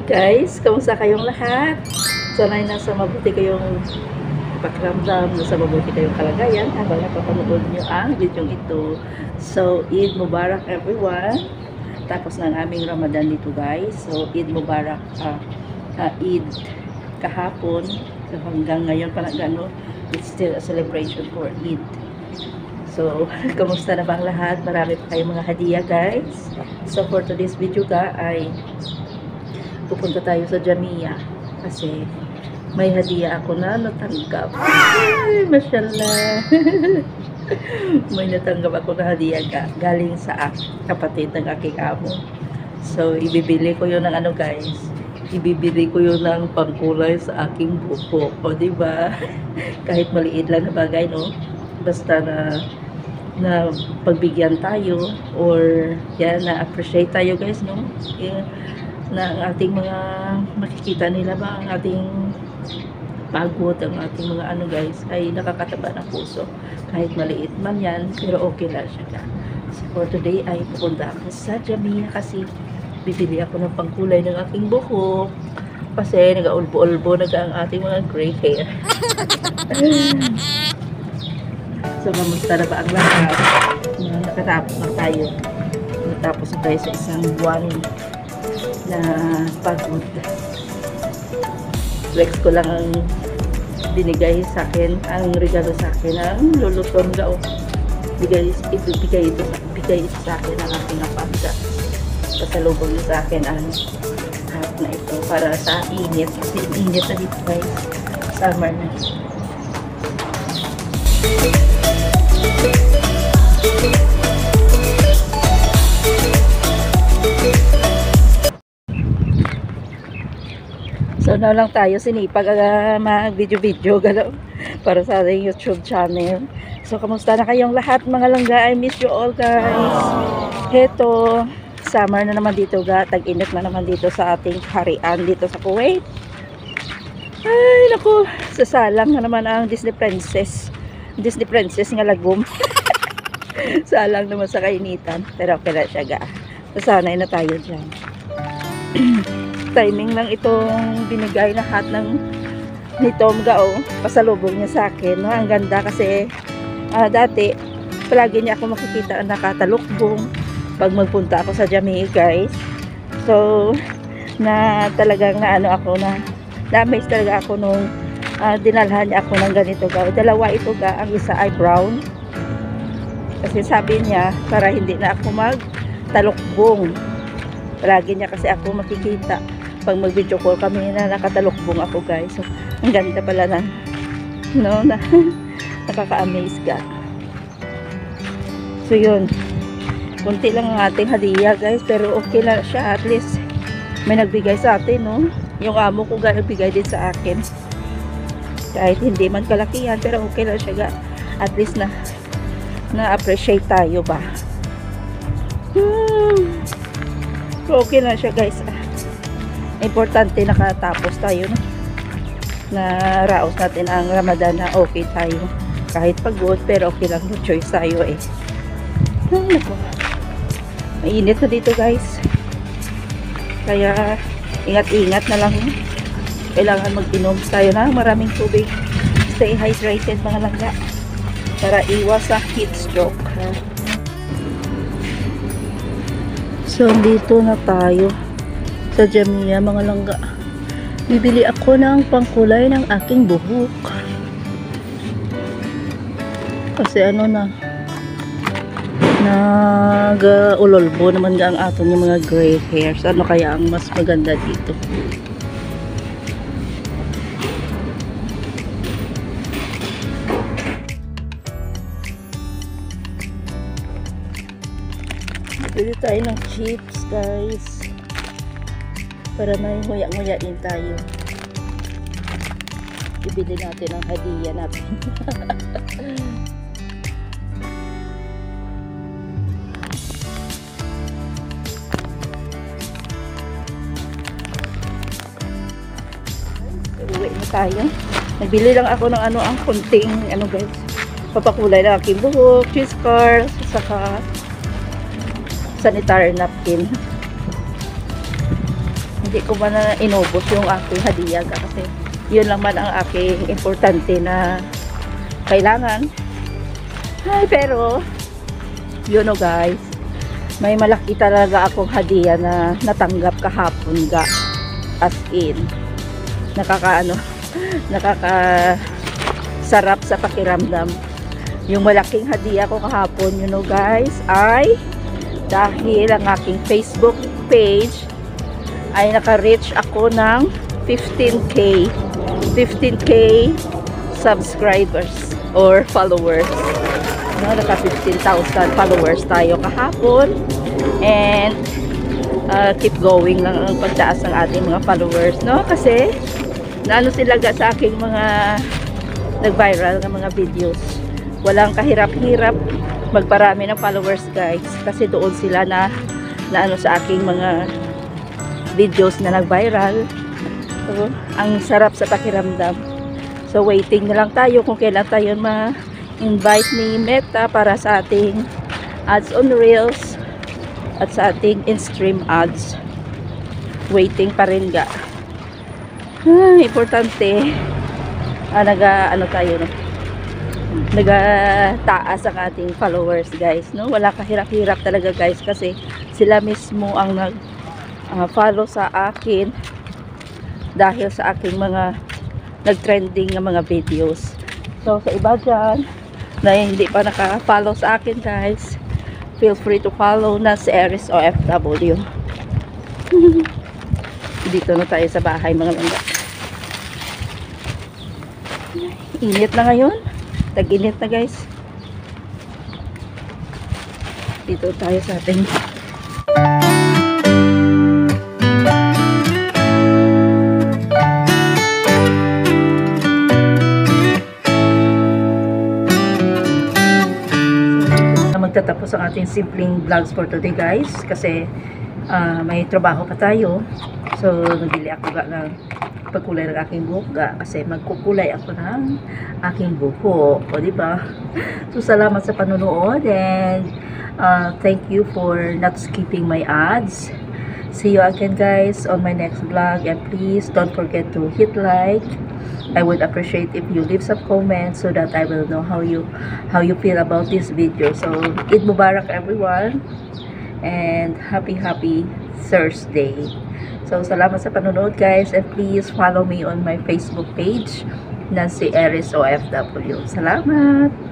Guys, kamusta kayong lahat? Sana'y nasa mabuti kayong pakiramdam, nasa mabuti kayong kalagayan habang napapanood nyo ang video ito. So, Eid Mubarak everyone. Tapos ng aming Ramadan dito guys. So, Eid Mubarak, Eid kahapon. So, hanggang ngayon pa gano, it's still a celebration for Eid. So, kamusta na bang lahat? Marami pa kayong mga hadiah guys. So, for today's video ay pupunta tayo sa Jamia kasi may hadiah ako na natanggap. Ay, mashallah. May natanggap ako na hadiah galing sa kapatid ng aking amo. So, ibibili ko yun ng ano guys. Ibibili ko yun ng pangkulay sa aking buhok. O, diba? Kahit maliit lang na bagay, no? Basta na pagbigyan tayo or yan, na-appreciate tayo guys, no? Na ang ating mga makikita nila ba ang ating pagod, ang ating mga ano guys ay nakakataba ng puso kahit maliit man yan, pero okay lang siya. So for today ay pupunta ako sa Jamia kasi bibili ako ng pangkulay ng aking buhok kasi nag-ulbo-ulbo ang ating mga gray hair. So kamusta na ba ang lahat? Nakatapos na tayo, natapos na tayo sa isang buwan na pagod. Flex ko lang ang binigay sa akin, ang regalo sa akin ng luluton gao. Bigay ito sa akin ng aking apanda. Pasalubong niyo sa akin ang hat na ito para sa init kasi init na dito guys. Summer na. So na lang tayo sinipag mag-video galaw para sa ating YouTube channel. So kamusta na kayong lahat mga langga? I miss you all guys. Heto, summer na naman dito ga, tag-init na naman dito sa ating harian dito sa Kuwait. Ay naku, sasalang na naman ang Disney Princess nga lagom. Salang naman sa kainitan, pero okay lang siya ga. Sasanay na tayo dyan. Timing lang itong binigay na hat ni Tom Gao, pasalubong niya sa akin, no? Ang ganda kasi dati palagi niya ako makikita nakatalukbong pag magpunta ako sa Jamia guys. So na talagang na-amaze talaga ako nung dinalhan niya ako ng ganito Gao. Dalawa ito ga, ang isa ay brown kasi sabi niya para hindi na ako magtalukbong. Palagi niya kasi ako makikita pag mag-video call kami na nakatalukbong ako guys. So, ang ganda pala na nakaka-amaze ka. So yun, kunti lang ang ating hadiah guys, pero okay lang siya, at least may nagbigay sa atin, no? Yung amo ko ga nagbigay din sa akin kahit hindi man kalakihan, pero okay lang siya ga, at least na-appreciate tayo ba. So okay lang siya guys. Importante nakatapos tayo, no? Na raos natin ang Ramadan na okay tayo. Kahit pagod, pero okay lang, no choice tayo eh. Mainit na dito guys. Kaya ingat-ingat na lang. Kailangan mag-inom tayo na maraming tubig. Stay hydrated mga langga para iwas sa heat stroke. So dito na tayo sa Jamia mga langga. Bibili ako ng pangkulay ng aking buhok kasi nag-ulolbo naman ang aton yung mga gray hairs. Ano kaya ang mas maganda dito? Bili tayo ng chips guys para may nguya-nguyain tayo. Ibili natin ang hadiah natin. Uwi na tayo. Nagbili lang ako ng ang kunting guys, papakulay ng aking buhok, cheese curls, saka sanitary napkin. Hindi ko ba na inubos yung aking hadiah kasi yun lang man ang aking importante na kailangan. Ay, pero yun o guys, may malaki talaga akong hadiah na natanggap kahapon ga. As in, nakakasarap sa pakiramdam. Yung malaking hadiah ko kahapon, you know guys, ay dahil ang aking Facebook page ay naka-reach ako ng 15k subscribers or followers. No, naka 15,000 followers tayo kahapon, and keep going lang ang pagtaas ng ating mga followers, no? Kasi naano sila sa aking mga nag-viral ng mga videos. Walang kahirap-hirap magparami ng followers guys, kasi doon sila na ano sa aking mga videos na nag-viral. So, ang sarap sa pakiramdam. So waiting na lang tayo kung kailan tayo ma-invite ni Meta para sa ating ads on Reels at sa ating in-stream ads. Waiting pa rin ga. Importante tayo, no? Nagataas ang ating followers guys, no? Wala kahirap-hirap talaga guys, kasi sila mismo ang follow sa akin dahil sa aking mga nag-trending na mga videos. So sa iba dyan na hindi pa naka-follow sa akin guys, feel free to follow na si Aries OFW. Dito na tayo sa bahay mga langga. Init na ngayon, tag-init na guys. Dito tayo sa ating magtatapos ang ating simpleng vlogs for today guys, kasi may trabaho pa tayo. So nabili ako ng pagkulay ng aking buhok kasi magkukulay ako ng aking buhok, o diba? So salamat sa panonood, and thank you for not skipping my ads. See you again guys on my next vlog, and please don't forget to hit like. I would appreciate if you leave some comments so that I will know how you feel about this video. So Eid Mubarak everyone, and happy Thursday. So salamat sa panonood guys, and please follow me on my Facebook page na si Aries OFW. Salamat!